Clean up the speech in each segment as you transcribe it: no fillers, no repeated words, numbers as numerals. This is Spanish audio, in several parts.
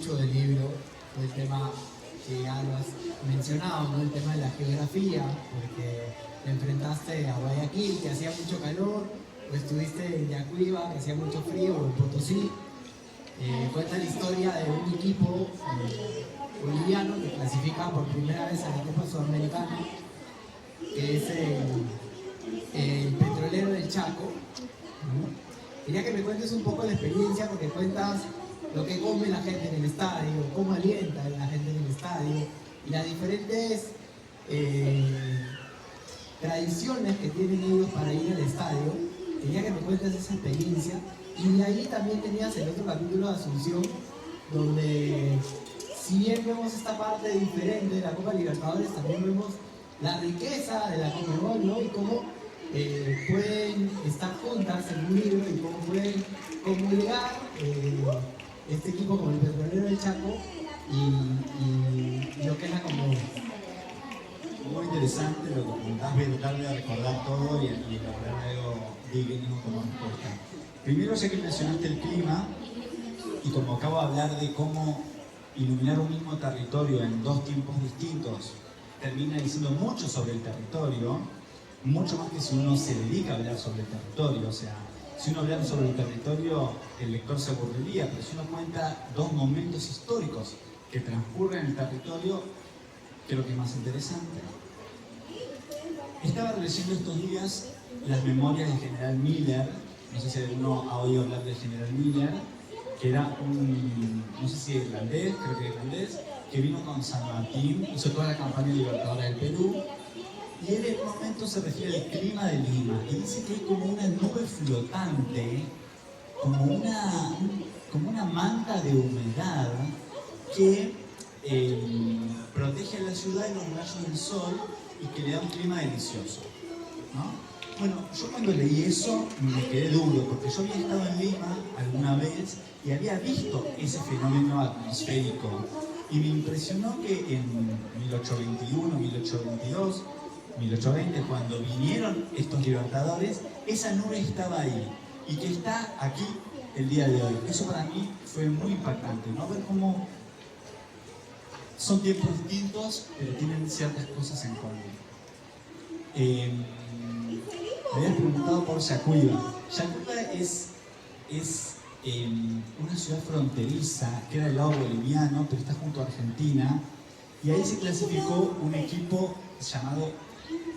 mucho del libro fue el tema que ya lo has mencionado, ¿no? El tema de la geografía, porque te enfrentaste a Guayaquil, que hacía mucho calor, o estuviste en Yacuiba, que hacía mucho frío, o en Potosí. Cuenta la historia de un equipo boliviano que clasifica por primera vez a la Copa Sudamericana, que es el Petrolero del Chaco. Quería que me cuentes un poco la experiencia, porque cuentas lo que come la gente en el estadio, cómo alienta a la gente en el estadio, y las diferentes tradiciones que tienen ellos para ir al estadio. Quería que me cuentes esa experiencia. Y de ahí también tenías el otro capítulo de Asunción, donde si bien vemos esta parte diferente de la Copa Libertadores, también vemos la riqueza de la Conmebol, ¿no? Y cómo pueden estar juntas en un libro y cómo pueden comulgar este equipo con el Petrolero del Chaco y lo que es la Conmebol. Muy interesante lo que preguntás, voy a tratar de recordar todo y elaborar algo digno como respuesta. Primero, ya que mencionaste el clima, y como acabo de hablar de cómo iluminar un mismo territorio en dos tiempos distintos termina diciendo mucho sobre el territorio, mucho más que si uno se dedica a hablar sobre el territorio. O sea, si uno hablara sobre el territorio, el lector se aburriría, pero si uno cuenta dos momentos históricos que transcurren en el territorio, creo que es más interesante. Estaba leyendo estos días las memorias del general Miller. No sé si alguno ha oído hablar del general Miller, que era un, no sé si irlandés, creo que irlandés, que vino con San Martín, hizo toda la campaña libertadora del Perú, y él en un momento se refiere al clima de Lima, y dice que hay como una nube flotante, como una manta de humedad que protege a la ciudad de los rayos del sol y que le da un clima delicioso, ¿no? Bueno, yo cuando leí eso me quedé duro, porque yo había estado en Lima alguna vez y había visto ese fenómeno atmosférico. Y me impresionó que en 1821, 1822, 1820, cuando vinieron estos libertadores, esa nube estaba ahí y que está aquí el día de hoy. Eso para mí fue muy impactante, ¿no? Ver cómo son tiempos distintos, pero tienen ciertas cosas en común. Me habías preguntado por Yacuiba. Yacuiba es una ciudad fronteriza, queda del lado boliviano, pero está junto a Argentina, y ahí se clasificó un equipo llamado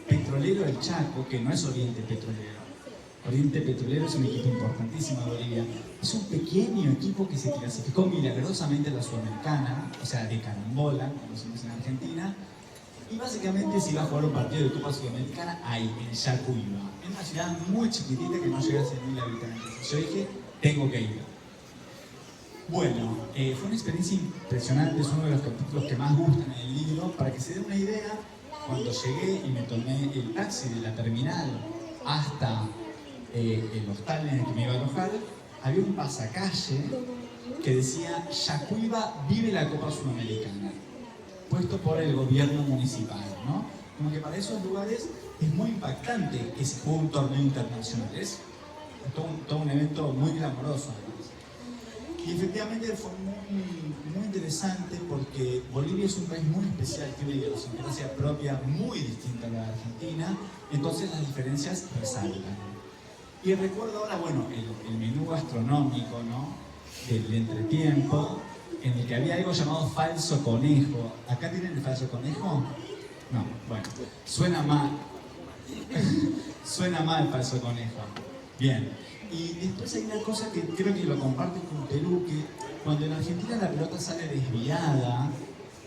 Petrolero del Chaco, que no es Oriente Petrolero. Oriente Petrolero es un equipo importantísimo de Bolivia. Es un pequeño equipo que se clasificó milagrosamente a la Sudamericana, o sea, de carambola, como decimos en Argentina, y básicamente se iba a jugar un partido de Copa Sudamericana ahí, en Yacuiba. Es una ciudad muy chiquitita que no llega a 100.000 habitantes. Yo dije, tengo que ir. Bueno, fue una experiencia impresionante, es uno de los capítulos que más gustan en el libro. Para que se den una idea, cuando llegué y me tomé el taxi de la terminal hasta el hostal en el que me iba a alojar, había un pasacalle que decía Yacuiba vive la Copa Sudamericana, puesto por el gobierno municipal, ¿no? Como que para esos lugares es muy impactante que se juegue un torneo internacional. Es todo un evento muy glamoroso, además. Y efectivamente fue muy interesante porque Bolivia es un país muy especial, tiene una idiosincrasia propia muy distinta a la de Argentina, entonces las diferencias resaltan. Y recuerdo ahora, bueno, el menú gastronómico, ¿no?, del entretiempo, en el que había algo llamado falso conejo. ¿Acá tienen el falso conejo? No, bueno, suena mal. Suena mal el falso conejo. Bien. Y después hay una cosa que creo que lo comparten con Perú, que cuando en Argentina la pelota sale desviada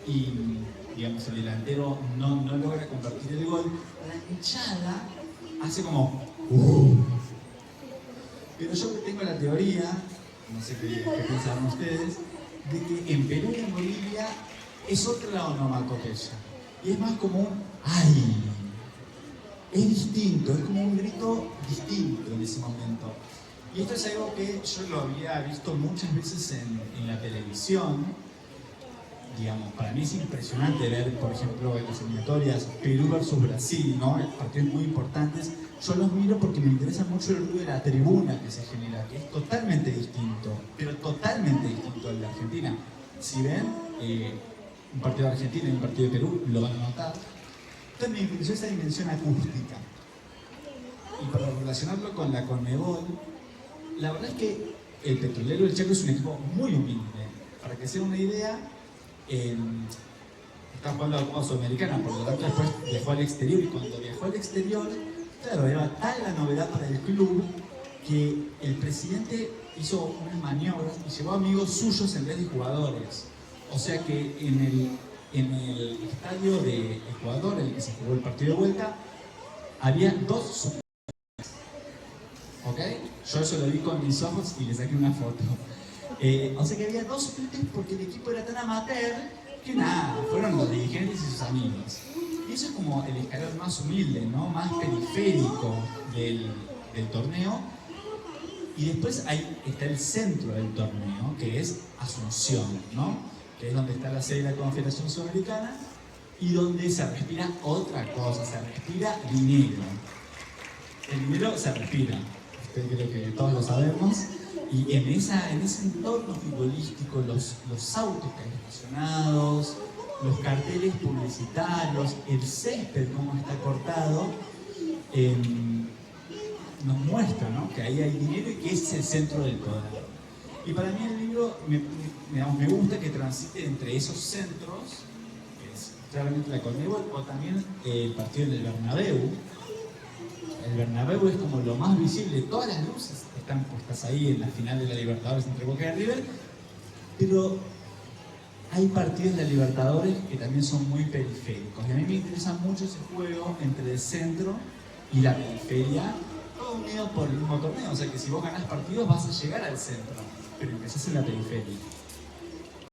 y, digamos, el delantero no logra convertir el gol, la hinchada hace como Pero yo tengo la teoría, no sé qué pensaron ustedes, de que en Perú y en Bolivia es otra onomatopeya. Y es más como un ¡ay! Es distinto, es como un grito distinto en ese momento. Y esto es algo que yo lo había visto muchas veces en la televisión. Digamos, para mí es impresionante ver, por ejemplo, en las eliminatorias Perú versus Brasil, ¿no? Partidos muy importantes. Yo los miro porque me interesa mucho el ruido de la tribuna que se genera, que es totalmente distinto, pero totalmente distinto al de Argentina. si ven un partido de Argentina y un partido de Perú, lo van a notar. Entonces me interesó esa dimensión acústica. Y para relacionarlo con la Conmebol, la verdad es que el Petrolero del Chaco es un equipo muy humilde. Para que se den una idea, está jugando a la Copa Sudamericana, por lo tanto después viajó al exterior, y cuando viajó al exterior, claro, era tal la novedad para el club que el presidente hizo unas maniobras y llevó amigos suyos en vez de jugadores. O sea que en el estadio de Ecuador, en el que se jugó el partido de vuelta, había dos suplentes. ¿Ok? Yo eso lo vi con mis ojos y le saqué una foto. O sea que había dos suplentes porque el equipo era tan amateur que nada, fueron los dirigentes y sus amigos. Y eso es como el escalón más humilde, ¿no? Más periférico del torneo. Y después ahí está el centro del torneo, que es Asunción, ¿no? Que es donde está la sede de la Confederación Sudamericana y donde se respira otra cosa, se respira dinero. El dinero se respira, creo que todos lo sabemos. Y en ese entorno futbolístico, los autos que hay estacionados, los carteles publicitarios, el césped como está cortado, nos muestra, ¿no?, que ahí hay dinero y que ese es el centro del poder. Y para mí el libro me gusta que transite entre esos centros, que es claramente la Conmebol, o también el partido del Bernabéu. El Bernabéu es como lo más visible, todas las luces están puestas ahí en la final de la Libertadores entre Boca y River, pero hay partidos de la Libertadores que también son muy periféricos. Y a mí me interesa mucho ese juego entre el centro y la periferia, todo unido por el mismo torneo. O sea que si vos ganás partidos vas a llegar al centro, pero empezás en la periferia.